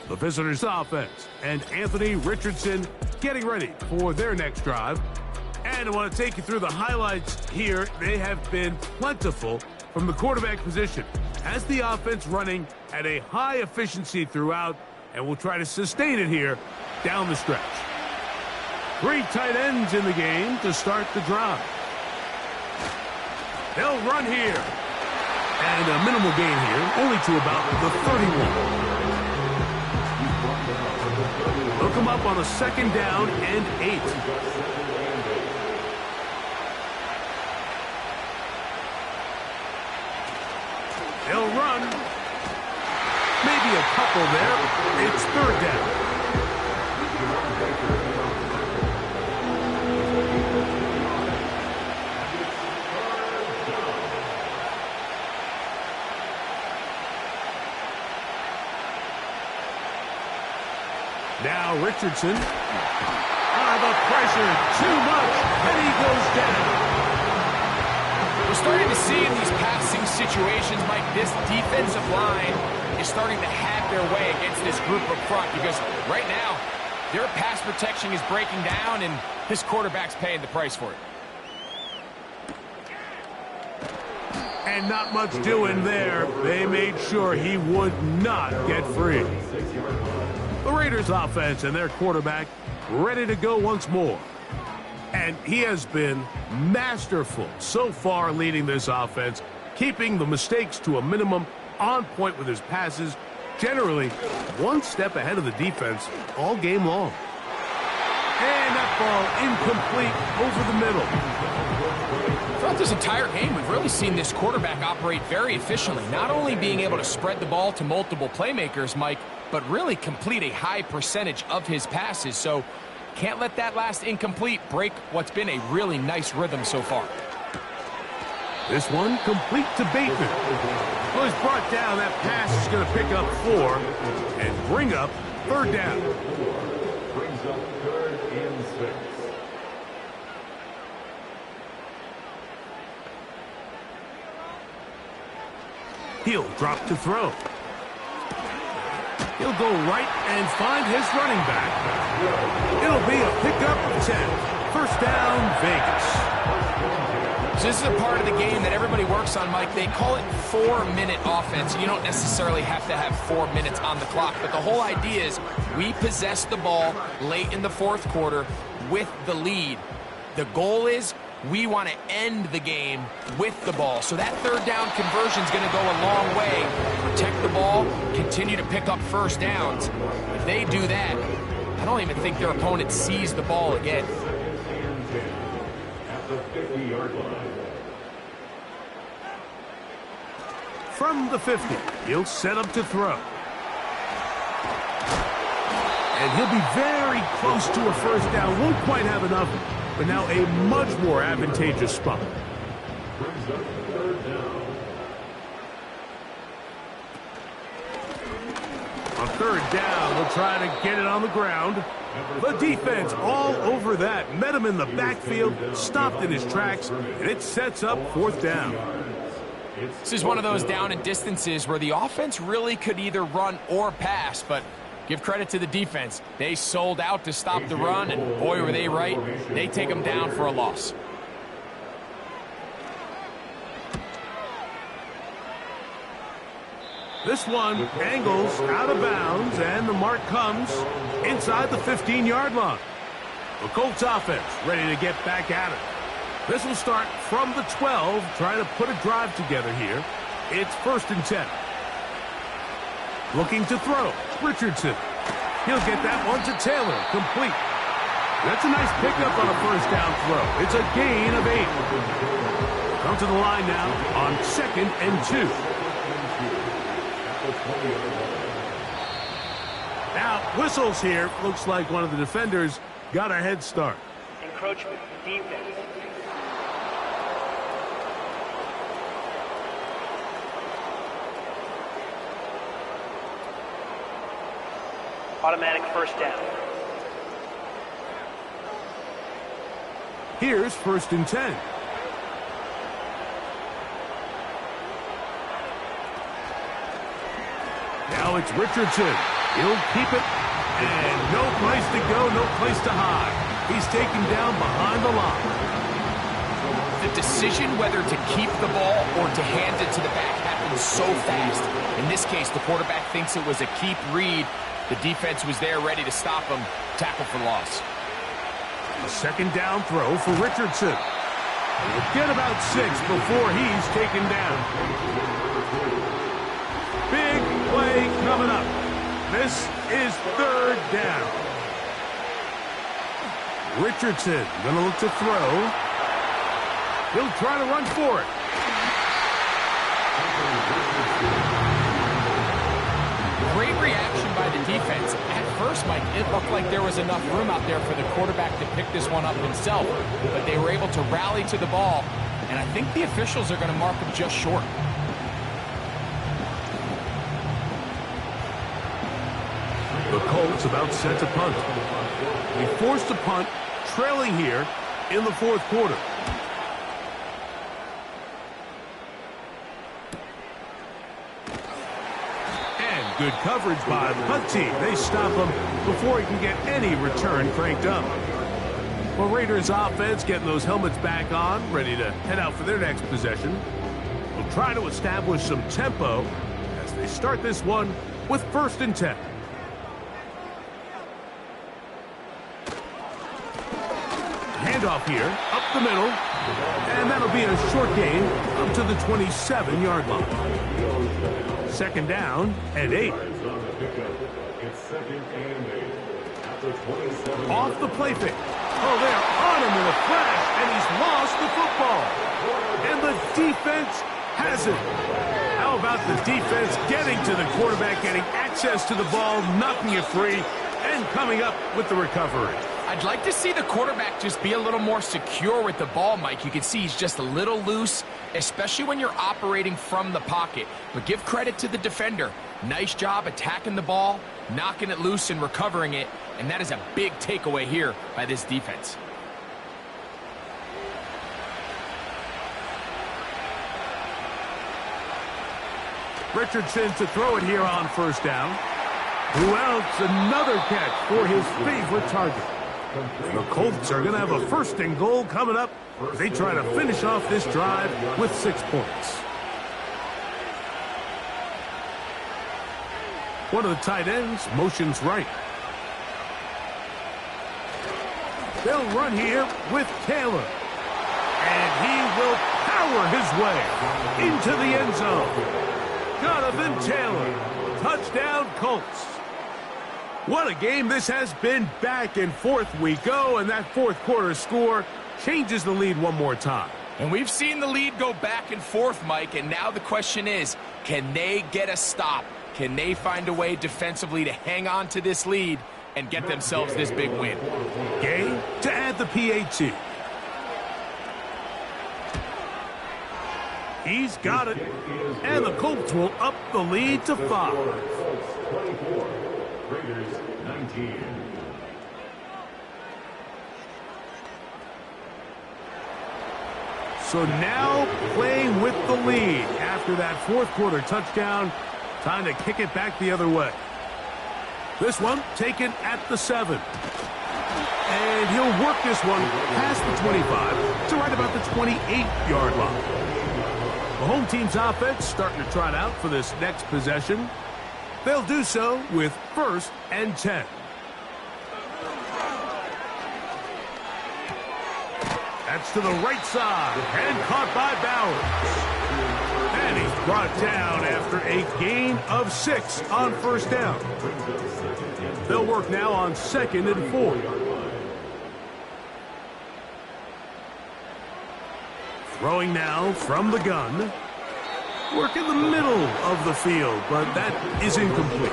The visitors' offense and Anthony Richardson getting ready for their next drive. And I want to take you through the highlights here. They have been plentiful from the quarterback position. Has the offense running at a high efficiency throughout, and will try to sustain it here down the stretch. 3 tight ends in the game to start the drive. They'll run here. And a minimal gain here, only to about the 31. They'll come up on a 2nd down and 8. They'll run. Maybe a couple there. It's 3rd down. Now Richardson. The pressure too much, and he goes down. We're starting to see in these passing situations, Mike, this defensive line is starting to have their way against this group up front because right now, their pass protection is breaking down, and this quarterback's paying the price for it. And not much doing there. They made sure he would not get free. The Raiders offense and their quarterback ready to go once more. And he has been masterful so far leading this offense, keeping the mistakes to a minimum, on point with his passes, generally one step ahead of the defense all game long. And that ball incomplete over the middle. Throughout this entire game, we've really seen this quarterback operate very efficiently, not only being able to spread the ball to multiple playmakers, Mike, but really complete a high percentage of his passes. So can't let that last incomplete break what's been a really nice rhythm so far. This one complete to Bateman. Well, he's brought down. That pass is going to pick up 4 and bring up 3rd down. Brings up 3rd and 6. He'll drop to throw. He'll go right and find his running back. It'll be a pickup of 10. 1st down, Vegas. So this is a part of the game that everybody works on, Mike. They call it 4-minute offense. You don't necessarily have to have 4 minutes on the clock, but the whole idea is we possess the ball late in the 4th quarter with the lead. The goal is we want to end the game with the ball. So that 3rd down conversion is going to go a long way. Protect the ball, continue to pick up 1st downs. If they do that, I don't even think their opponent sees the ball again. At the 50-yard line. From the 50, he'll set up to throw. And he'll be very close to a 1st down. Won't quite have enough, but now a much more advantageous spot. Brings up 3rd down. On 3rd down, they'll try to get it on the ground. The defense all over that. Met him in the backfield, stopped in his tracks, and it sets up 4th down. This is one of those down and distances where the offense really could either run or pass, but give credit to the defense. They sold out to stop the run, and boy, were they right. They take them down for a loss. This one angles out of bounds, and the mark comes inside the 15-yard line. The Colts offense ready to get back at it. This will start from the 12, trying to put a drive together here. It's 1st and 10. Looking to throw. Richardson. He'll get that one to Taylor. Complete. That's a nice pickup on a 1st down throw. It's a gain of 8. Come to the line now on 2nd and 2. Now, whistles here. Looks like one of the defenders got a head start. Encroachment, defense. Automatic 1st down. Here's 1st and 10. Now it's Richardson. He'll keep it. And no place to go, no place to hide. He's taken down behind the line. The decision whether to keep the ball or to hand it to the back happens so fast. In this case, the quarterback thinks it was a keep read. The defense was there ready to stop him. Tackle for loss. A 2nd down throw for Richardson. He'll get about 6 before he's taken down. Big play coming up. This is 3rd down. Richardson going to look to throw. He'll try to run for it. Great reaction by the defense. At first, Mike, it looked like there was enough room out there for the quarterback to pick this one up himself, but they were able to rally to the ball, and I think the officials are going to mark him just short. The Colts about set to punt. He forced a punt, trailing here in the 4th quarter. Good coverage by the punt team. They stop him before he can get any return cranked up. Well, Raiders offense getting those helmets back on, ready to head out for their next possession. Will try to establish some tempo as they start this one with 1st and 10. Handoff here, up the middle, and that'll be a short gain up to the 27-yard line. 2nd down and 8. Off the play fake. Oh, they're on him in a flash, and he's lost the football. And the defense has it. How about the defense getting to the quarterback, getting access to the ball, knocking it free, and coming up with the recovery? I'd like to see the quarterback just be a little more secure with the ball, Mike. You can see he's just a little loose, especially when you're operating from the pocket. But give credit to the defender. Nice job attacking the ball, knocking it loose and recovering it. And that is a big takeaway here by this defense. Richardson to throw it here on 1st down. Who else? Another catch for his favorite target. The Colts are going to have a 1st and goal coming up. They try to finish off this drive with 6 points. One of the tight ends motions right. They'll run here with Taylor. And he will power his way into the end zone. Jonathan Taylor. Touchdown, Colts. What a game this has been. Back and forth we go, and that 4th quarter score changes the lead one more time. And we've seen the lead go back and forth, Mike, and now the question is, can they get a stop? Can they find a way defensively to hang on to this lead and get themselves this big win? Gay to add the PAT. He's got it, and the Colts will up the lead to 5. 24, Raiders 19. So now playing with the lead after that 4th quarter touchdown. Time to kick it back the other way. This one taken at the 7. And he'll work this one past the 25 to right about the 28-yard line. The home team's offense starting to trot out for this next possession. They'll do so with 1st and 10. That's to the right side and caught by Bowers. And he's brought down after a gain of 6 on 1st down. They'll work now on 2nd and 4. Throwing now from the gun. Work in the middle of the field, but that is incomplete.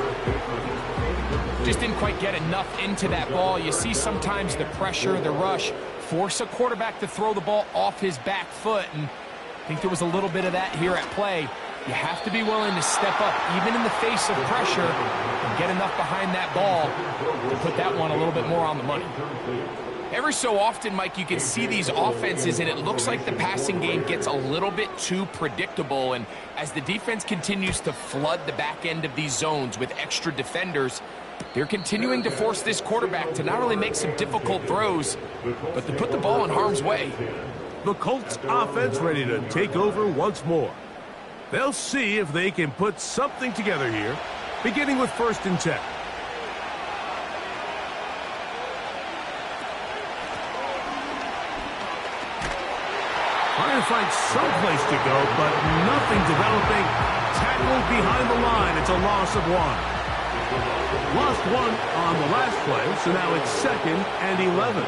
Just didn't quite get enough into that ball. You see sometimes the pressure, the rush, force a quarterback to throw the ball off his back foot, and I think there was a little bit of that here at play. You have to be willing to step up, even in the face of pressure, and get enough behind that ball to put that one a little bit more on the money. Every so often, Mike, you can see these offenses, and it looks like the passing game gets a little bit too predictable. And as the defense continues to flood the back end of these zones with extra defenders, they're continuing to force this quarterback to not only make some difficult throws, but to put the ball in harm's way. The Colts offense ready to take over once more. They'll see if they can put something together here, beginning with 1st and 10. Trying to find some place to go, but nothing developing. Tackled behind the line. It's a loss of 1. Lost 1 on the last play, so now it's 2nd and 11.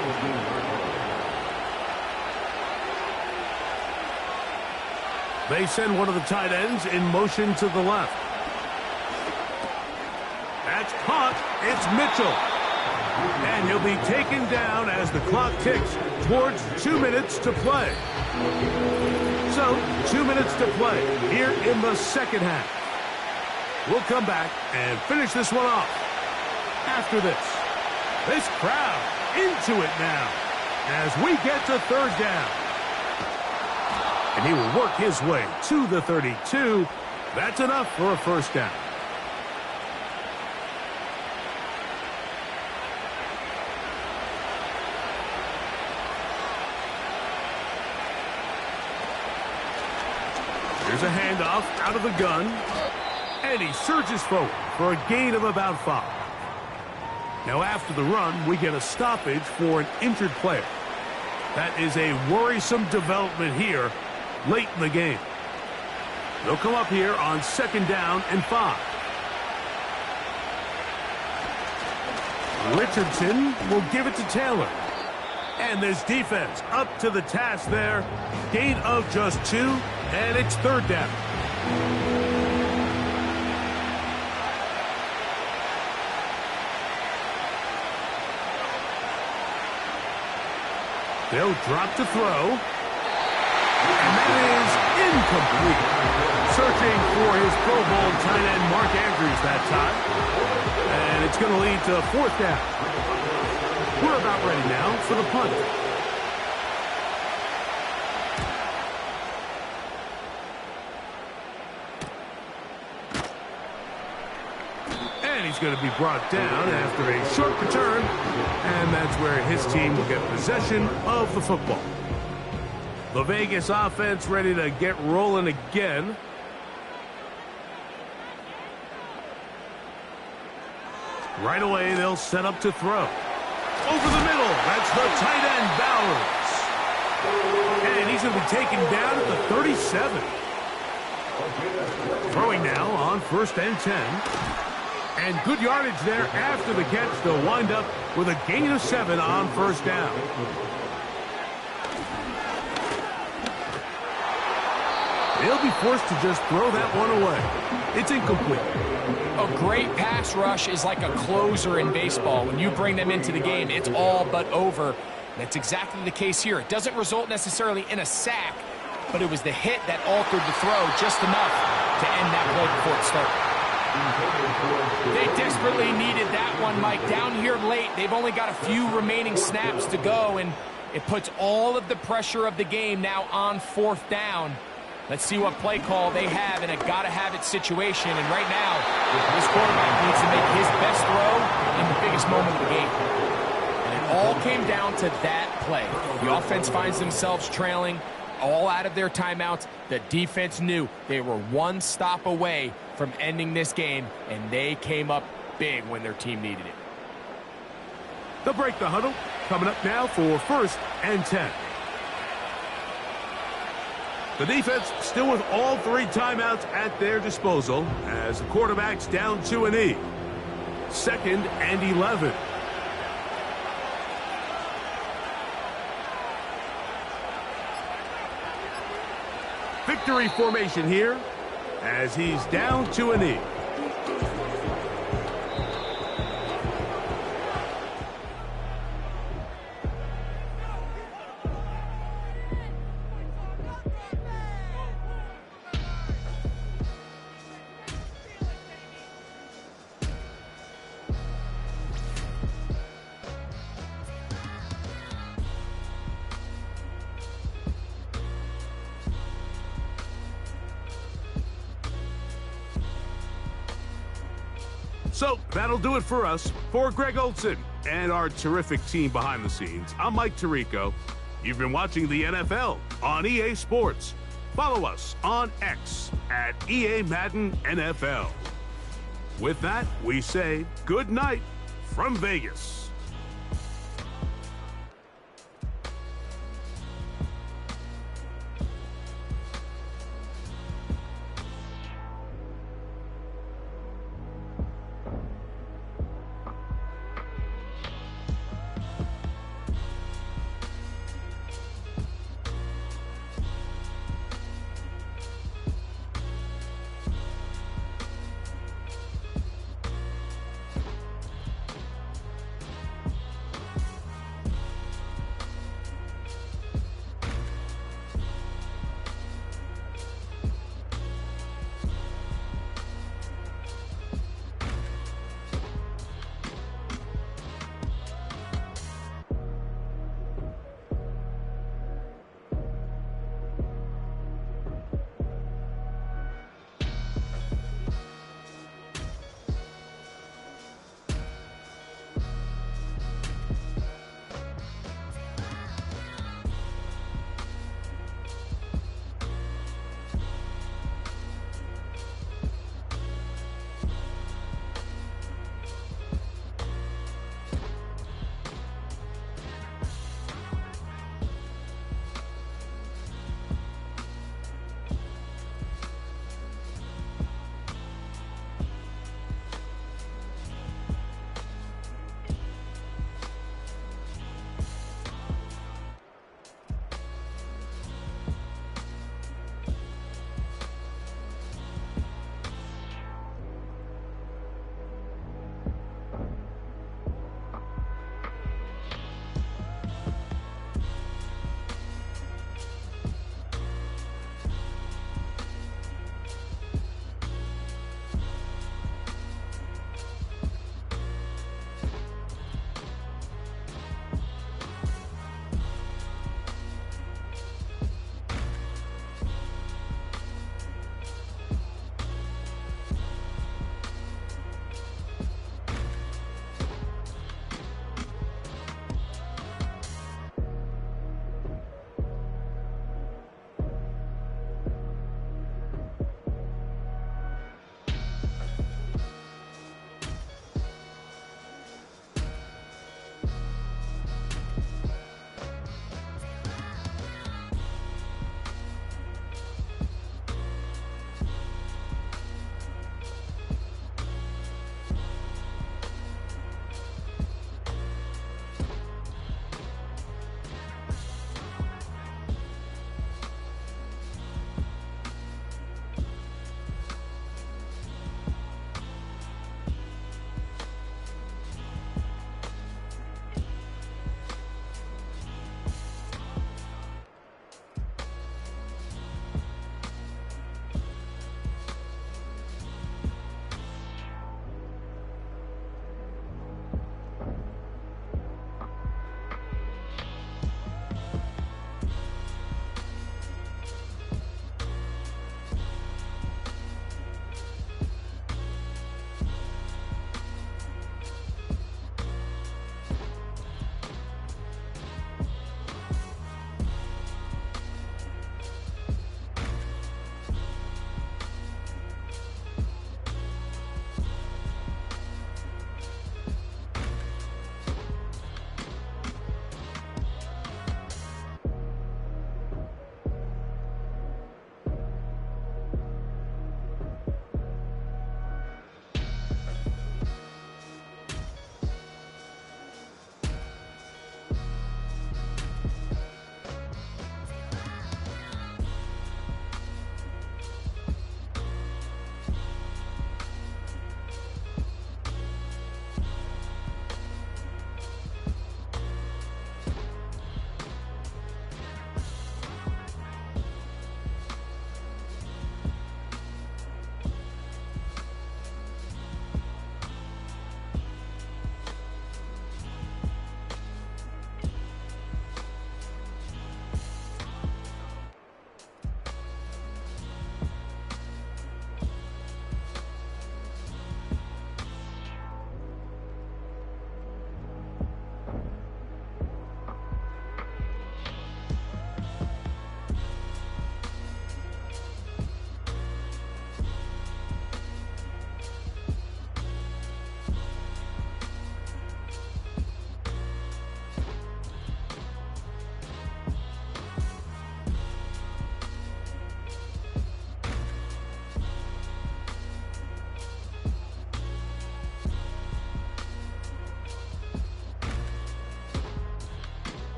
They send one of the tight ends in motion to the left. That's caught. It's Mitchell. And he'll be taken down as the clock ticks towards 2 minutes to play. So, 2 minutes to play here in the 2nd half. We'll come back and finish this one off after this. This crowd into it now as we get to 3rd down. And he will work his way to the 32. That's enough for a 1st down. Here's a handoff out of the gun. And he surges forward for a gain of about 5. Now after the run, we get a stoppage for an injured player. That is a worrisome development here late in the game. They'll come up here on 2nd down and 5. Richardson will give it to Taylor. And this defense up to the task there. Gain of just 2, and it's 3rd down. They'll drop to throw. And that is incomplete. Searching for his Pro Bowl tight end Mark Andrews that time. And it's going to lead to 4th down. We're about ready now for the punt. And he's going to be brought down after a short return. And that's where his team will get possession of the football. The Vegas offense ready to get rolling again. Right away, they'll set up to throw. Over the middle, that's the tight end, Bowers. And he's going to be taken down at the 37. Throwing now on 1st and 10. And good yardage there after the catch to wind up with a gain of 7 on 1st down. They'll be forced to just throw that one away. It's incomplete. A great pass rush is like a closer in baseball. When you bring them into the game, it's all but over. That's exactly the case here. It doesn't result necessarily in a sack, but it was the hit that altered the throw just enough to end that play before it started. They desperately needed that one, Mike. Down here late, they've only got a few remaining snaps to go, and it puts all of the pressure of the game now on 4th down. Let's see what play call they have in a gotta-have-it situation. And right now, this quarterback needs to make his best throw in the biggest moment of the game. And it all came down to that play. The offense finds themselves trailing, all out of their timeouts. The defense knew they were one stop away from ending this game, and they came up big when their team needed it. They'll break the huddle. Coming up now for 1st and 10. The defense still with all 3 timeouts at their disposal as the quarterback's down to an E. 2nd and 11. Victory formation here as he's down to an E. So that'll do it for us. For Greg Olson and our terrific team behind the scenes, I'm Mike Tirico. You've been watching the NFL on EA Sports. Follow us on X at EA Madden NFL. With that, we say good night from Vegas.